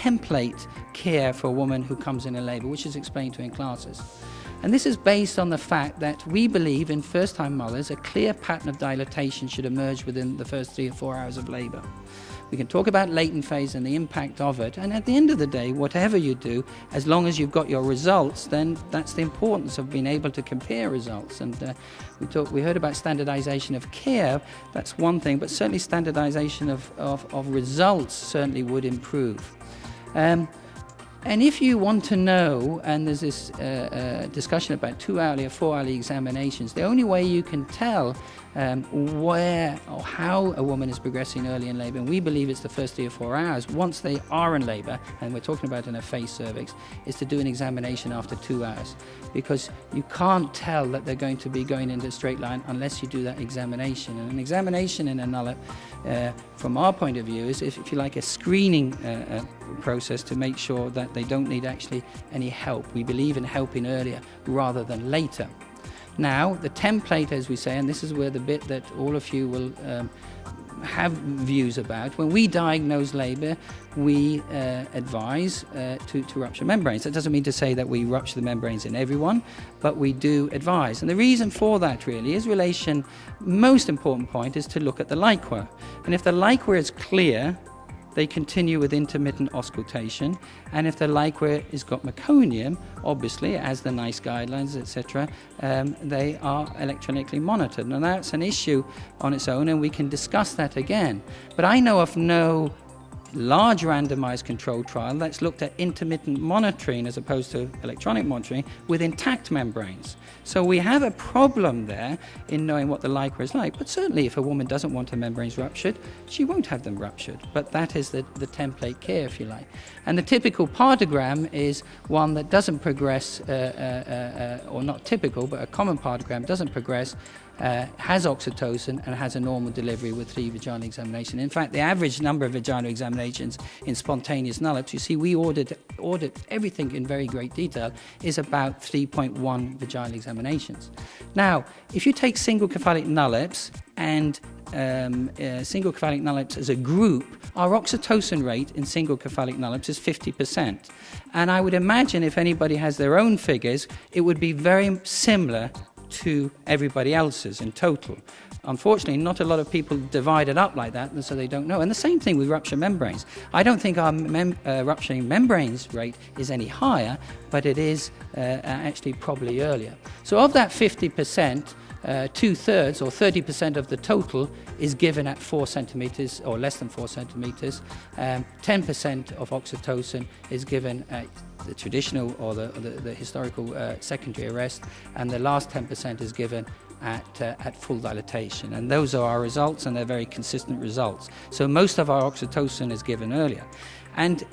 template care for a woman who comes in labour, which is explained to in classes. And this is based on the fact that we believe in first-time mothers a clear pattern of dilatation should emerge within the first 3 or 4 hours of labour. We can talk about latent phase and the impact of it, and at the end of the day, whatever you do, as long as you've got your results, then that's the importance of being able to compare results. And we heard about standardization of care. That's one thing, but certainly standardization of results certainly would improve. And if you want to know, and there's this discussion about 2-hourly or 4-hourly examinations, the only way you can tell where or how a woman is progressing early in labour, and we believe it's the first 3 or 4 hours, once they are in labour, and we're talking about in a face cervix, is to do an examination after 2 hours. Because you can't tell that they're going to be going into a straight line unless you do that examination. And an examination in a nullip, from our point of view, is, if you like, a screening process to make sure that they don't need actually any help. We believe in helping earlier rather than later. Now, the template, as we say, and this is where the bit that all of you will have views about, when we diagnose labour, we advise to rupture membranes. That doesn't mean to say that we rupture the membranes in everyone, but we do advise. And the reason for that really is most important point is to look at the liquor. And if the liquor is clear, they continue with intermittent auscultation, and if the liquor has got meconium, obviously, as the NICE guidelines, etc., they are electronically monitored. Now that's an issue on its own, and we can discuss that again. But I know of no large randomized controlled trial that's looked at intermittent monitoring as opposed to electronic monitoring with intact membranes. So we have a problem there in knowing what the liquor is like. But certainly if a woman doesn't want her membranes ruptured, she won't have them ruptured. But that is the template care, if you like. And the typical partogram is one that doesn't progress, or not typical, but a common partogram doesn't progress, has oxytocin and has a normal delivery with 3 vaginal examinations. In fact, the average number of vaginal examinations in spontaneous nullips, you see we audit everything in very great detail, is about 3.1 vaginal examinations. Now, if you take single cephalic nullips and single cephalic nullips as a group, our oxytocin rate in single cephalic nullips is 50%. And I would imagine if anybody has their own figures, it would be very similar to everybody else's in total. Unfortunately, not a lot of people divide it up like that, and so they don't know. And the same thing with rupture membranes. I don't think our rupturing membranes rate is any higher, but it is actually probably earlier. So of that 50%, 2/3 or 30% of the total is given at 4 centimeters or less than 4 centimeters. 10% of oxytocin is given at the traditional or the historical secondary arrest, and the last 10% is given at full dilatation. And those are our results, and they're very consistent results. So most of our oxytocin is given earlier. And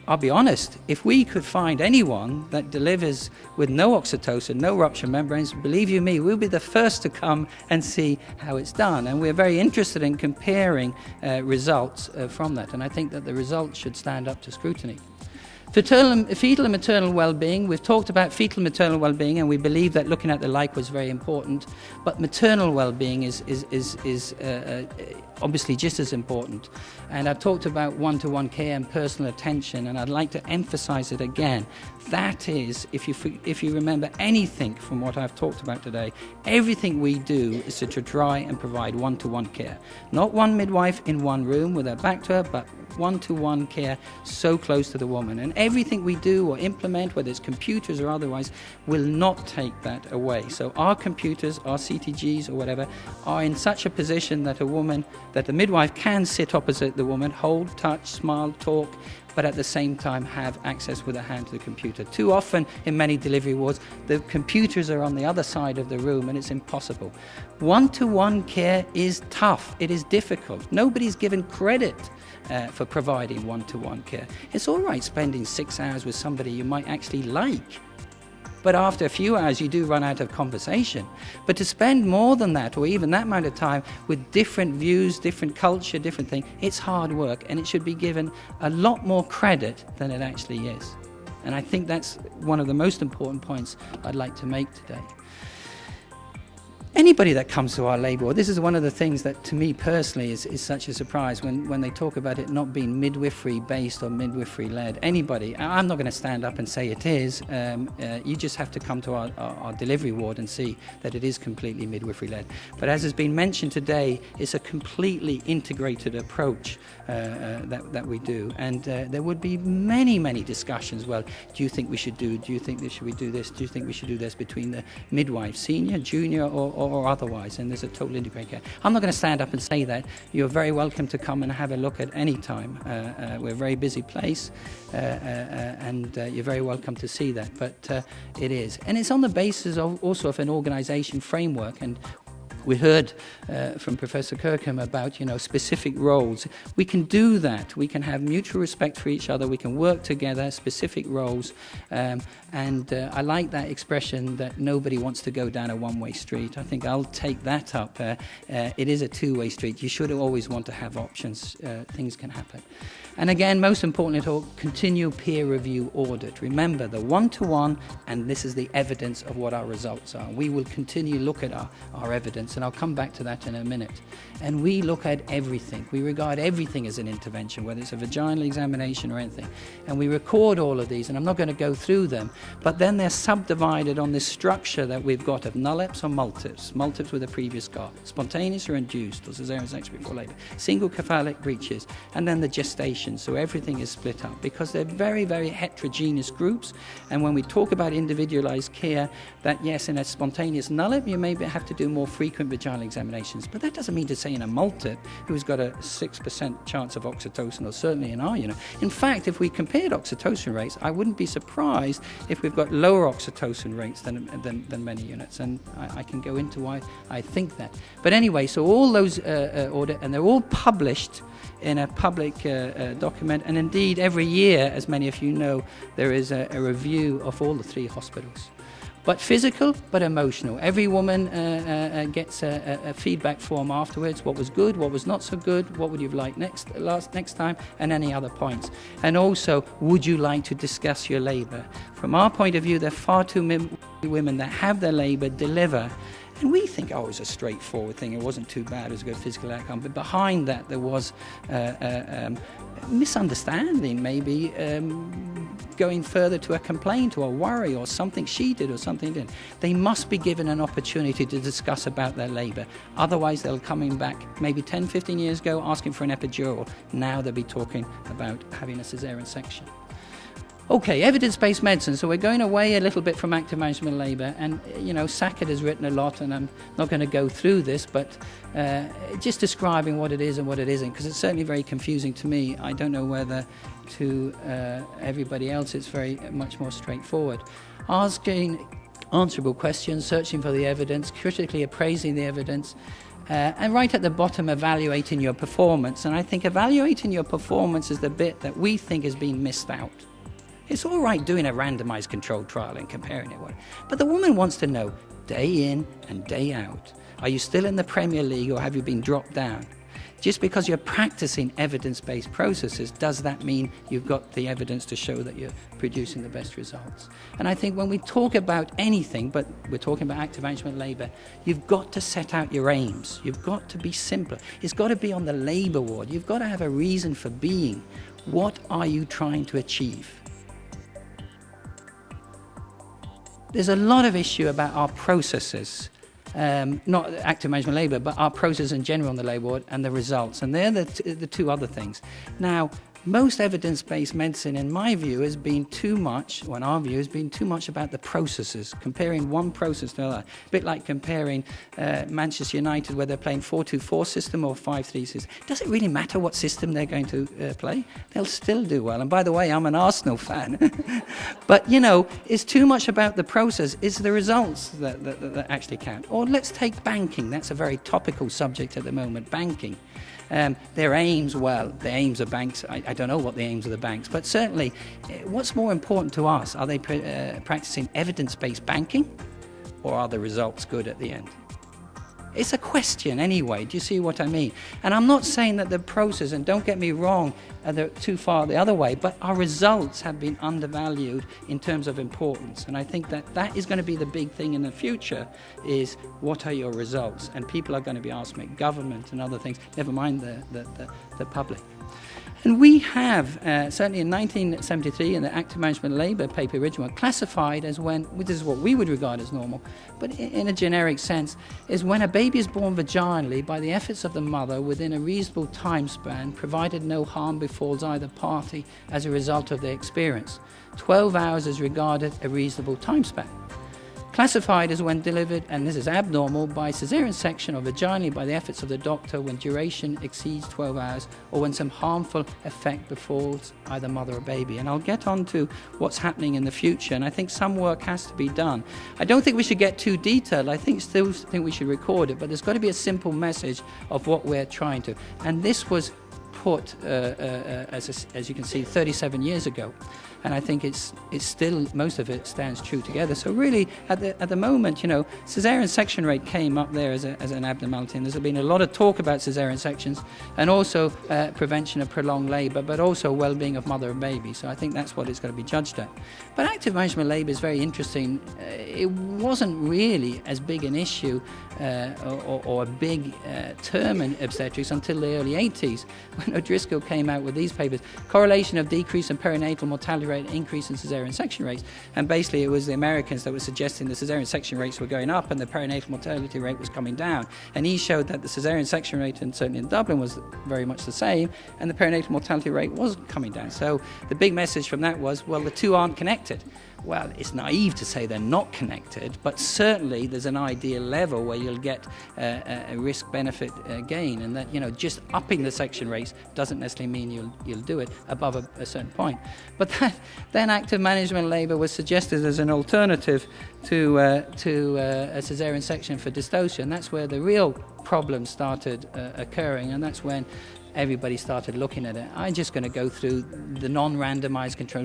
I'll be honest, if we could find anyone that delivers with no oxytocin, no rupture membranes, believe you me, we'll be the first to come and see how it's done. And we're very interested in comparing results from that. And I think that the results should stand up to scrutiny. Fetal and maternal well-being, we've talked about fetal and maternal well-being, and we believe that looking at the liquor is very important, but maternal well-being is obviously just as important. And I've talked about one-to-one care and personal attention, and I'd like to emphasize it again. That is, if you remember anything from what I've talked about today, everything we do is to try and provide one-to-one care. Not one midwife in one room with her back to her, but one-to-one care so close to the woman. And everything we do or implement, whether it's computers or otherwise, will not take that away. So our computers, our CTGs or whatever, are in such a position that that the midwife can sit opposite the woman, hold, touch, smile, talk, but at the same time have access with a hand to the computer. Too often in many delivery wards, the computers are on the other side of the room and it's impossible. One-to-one care is tough, it is difficult. Nobody's given credit for providing one-to-one care. It's all right spending 6 hours with somebody you might actually like, but after a few hours you do run out of conversation. But to spend more than that, or even that amount of time with different views, different culture, different thing, it's hard work, and it should be given a lot more credit than it actually is. And I think that's one of the most important points I'd like to make today. Anybody that comes to our labour ward, this is one of the things that to me personally is such a surprise when they talk about it not being midwifery based or midwifery led. Anybody, I'm not going to stand up and say it is, you just have to come to our delivery ward and see that it is completely midwifery led. But as has been mentioned today, it's a completely integrated approach that we do, and there would be many discussions. Well, do you think we should do we do this, do you think we should do this, between the midwife, senior, junior or otherwise, and there's a total integrated care. I'm not going to stand up and say that. You're very welcome to come and have a look at any time. We're a very busy place, and you're very welcome to see that, but it is. And it's on the basis of also of an organisation framework, and we heard from Professor Kirkham about, specific roles. We can do that. We can have mutual respect for each other. We can work together, specific roles. And I like that expression that nobody wants to go down a one-way street. I think I'll take that up. It is a two-way street. You should always want to have options. Things can happen. And again, most importantly of all, continue peer review audit. Remember the one-to-one, and this is the evidence of what our results are. We will continue to look at our evidence, and I'll come back to that in a minute. And we look at everything. We regard everything as an intervention, whether it's a vaginal examination or anything. And we record all of these, and I'm not going to go through them, but then they're subdivided on this structure that we've got of nullips or multips. Multips with a previous scar, spontaneous or induced, or cesarean section before labour, single cephalic breaches, and then the gestation. So everything is split up because they're very heterogeneous groups. And when we talk about individualized care, that yes, in a spontaneous nullip, you maybe have to do more frequent vaginal examinations. But that doesn't mean to say in a multip who's got a 6% chance of oxytocin, or certainly in our unit. In fact, if we compared oxytocin rates, I wouldn't be surprised if we've got lower oxytocin rates than many units. And I can go into why I think that. But anyway, so all those audit, and they're all published in a public document, and indeed every year, as many of you know, there is a review of all the 3 hospitals. But physical, but emotional. Every woman gets a feedback form afterwards. What was good, what was not so good, what would you like next time, and any other points. And also, would you like to discuss your labour? From our point of view, there are far too many women that have their labour, deliver, and we think, it was a straightforward thing. It wasn't too bad. It was a good physical outcome. But behind that, there was misunderstanding, maybe going further to a complaint or a worry or something she did or something didn't. They must be given an opportunity to discuss about their labour. Otherwise, they'll coming back maybe 10, 15 years ago asking for an epidural. Now they'll be talking about having a cesarean section. Okay, evidence-based medicine. So we're going away a little bit from active management of labour, and Sackett has written a lot, and I'm not going to go through this, but just describing what it is and what it isn't, because it's certainly very confusing to me. I don't know whether to everybody else it's very much more straightforward. Asking answerable questions, searching for the evidence, critically appraising the evidence, and right at the bottom, evaluating your performance. And I think evaluating your performance is the bit that we think has been missed out. It's all right doing a randomized controlled trial and comparing it, but the woman wants to know day in and day out, are you still in the Premier League or have you been dropped down? Just because you're practicing evidence-based processes, does that mean you've got the evidence to show that you're producing the best results? And I think when we talk about anything, but we're talking about active management labour, you've got to set out your aims. You've got to be simpler. It's got to be on the labour ward. You've got to have a reason for being. What are you trying to achieve? There's a lot of issue about our processes, not active management labour, but our process in general on the labour ward and the results. And they're the 2 other things. Now, most evidence-based medicine, in my view, has been too much, or in our view, has been too much about the processes, comparing one process to another. A bit like comparing Manchester United, where they're playing 4-2-4 system or 5-3 system. Does it really matter what system they're going to play? They'll still do well. And by the way, I'm an Arsenal fan. But, it's too much about the process. It's the results that actually count. Or let's take banking. That's a very topical subject at the moment, banking. Their aims, the aims of banks, I don't know what the aims of the banks, but certainly what's more important to us? Are they practicing evidence-based banking, or are the results good at the end? It's a question anyway. Do you see what I mean? And I'm not saying that the process, and don't get me wrong, they're too far the other way, but our results have been undervalued in terms of importance. And I think that is going to be the big thing in the future, is what are your results? And people are going to be asked by government and other things, never mind the public. And we have, certainly in 1973, in the Active Management Labour paper original, classified as when, which is what we would regard as normal, but in a generic sense, is when a baby is born vaginally by the efforts of the mother within a reasonable time span, provided no harm befalls either party as a result of their experience. 12 hours is regarded a reasonable time span. Classified as when delivered, and this is abnormal, by caesarean section or vaginally by the efforts of the doctor when duration exceeds 12 hours or when some harmful effect befalls either mother or baby. And I'll get on to what's happening in the future, and I think some work has to be done. I don't think we should get too detailed. I still think we should record it, but there's got to be a simple message of what we're trying to. And this was put, as you can see, 37 years ago. And I think it's still, most of it stands true together. So really, at the moment, caesarean section rate came up there as an abnormality. And there's been a lot of talk about caesarean sections, and also prevention of prolonged labour, but also well-being of mother and baby. So I think that's what it's going to be judged at. But active management labour is very interesting. It wasn't really as big an issue or a big term in obstetrics until the early 80s, when O'Driscoll came out with these papers. Correlation of decrease in perinatal mortality rate, increase in caesarean section rates. And basically it was the Americans that were suggesting the caesarean section rates were going up and the perinatal mortality rate was coming down. And he showed that the caesarean section rate, and certainly in Dublin, was very much the same, and the perinatal mortality rate wasn't coming down. So the big message from that was, well, the two aren't connected. Well, it's naive to say they're not connected, but certainly there's an ideal level where you'll get a risk-benefit gain, and that just upping the section rates doesn't necessarily mean you'll do it above a certain point. But then active management labour was suggested as an alternative to a caesarean section for dystocia, and that's where the real problems started occurring, and that's when everybody started looking at it. I'm just going to go through the non-randomized controlled